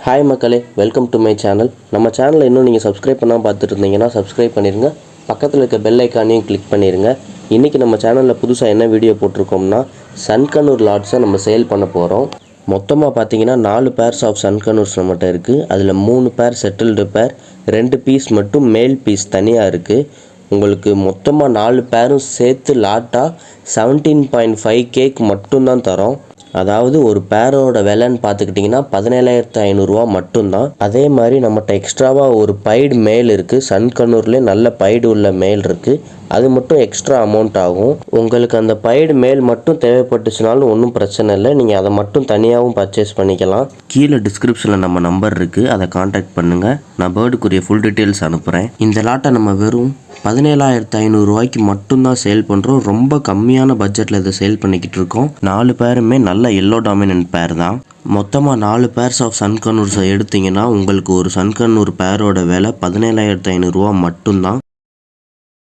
Hi மக்களே, welcome to my channel. நம்ம சேனலை இன்னும் நீங்கள் சப்ஸ்கிரைப் பண்ணால் பார்த்துட்டு இருந்தீங்கன்னா சப்ஸ்கிரைப் பண்ணிடுங்க. பக்கத்தில் இருக்க பெல் ஐக்கானையும் கிளிக் பண்ணிடுங்க. இன்றைக்கி நம்ம சேனலில் புதுசாக என்ன வீடியோ போட்டிருக்கோம்னா சன்கனூர் லாட்ஸை நம்ம சேல் பண்ண போகிறோம். மொத்தமாக பார்த்தீங்கன்னா 4 பேர்ஸ் ஆஃப் சன்கனூர்ஸ் நம்மகிட்ட இருக்குது. அதில் 3 பேர் செட்டில்டு பேர், 2 பீஸ் மட்டும் மேல் பீஸ் தனியாக இருக்குது. உங்களுக்கு மொத்தமாக 4 பேரும் சேர்த்து லாட்டாக 17.5K மட்டும்தான் தரோம். அதாவது ஒரு பேரோட விலைன்னு பார்த்துக்கிட்டிங்கன்னா 17,500 மட்டும்தான். அதே மாதிரி நம்மகிட்ட எக்ஸ்ட்ராவாக ஒரு பைடு மேல் இருக்குது. சன்கனூர்லேயே நல்ல பைடு உள்ள மேல் இருக்குது. அது மட்டும் எக்ஸ்ட்ரா அமௌண்ட் ஆகும். உங்களுக்கு அந்த பைடு மேல் மட்டும் தேவைப்பட்டுச்சுனாலும் ஒன்றும் பிரச்சனை இல்லை. நீங்கள் அதை மட்டும் தனியாகவும் பர்ச்சேஸ் பண்ணிக்கலாம். கீழே டிஸ்கிரிப்ஷனில் நம்ம நம்பர் இருக்குது, அதை காண்டாக்ட் பண்ணுங்கள். நான் பேர்டுக்குரிய ஃபுல் டீட்டெயில்ஸ் அனுப்புகிறேன். இந்த லாட்டை நம்ம வெறும் 17,500 மட்டும்தான் சேல் பண்ணுறோம். ரொம்ப கம்மியான பட்ஜெட்டில் இதை சேல் பண்ணிக்கிட்டு இருக்கோம். 4 பேருமே நல்ல எல்லோ டாமினன்ட் பேர் தான். மொத்தமாக 4 பேர்ஸ் ஆஃப் சன்கனூர்ஸை எடுத்திங்கன்னா உங்களுக்கு ஒரு சன்கனூர் பேரோட விலை 17,500 மட்டும்தான்.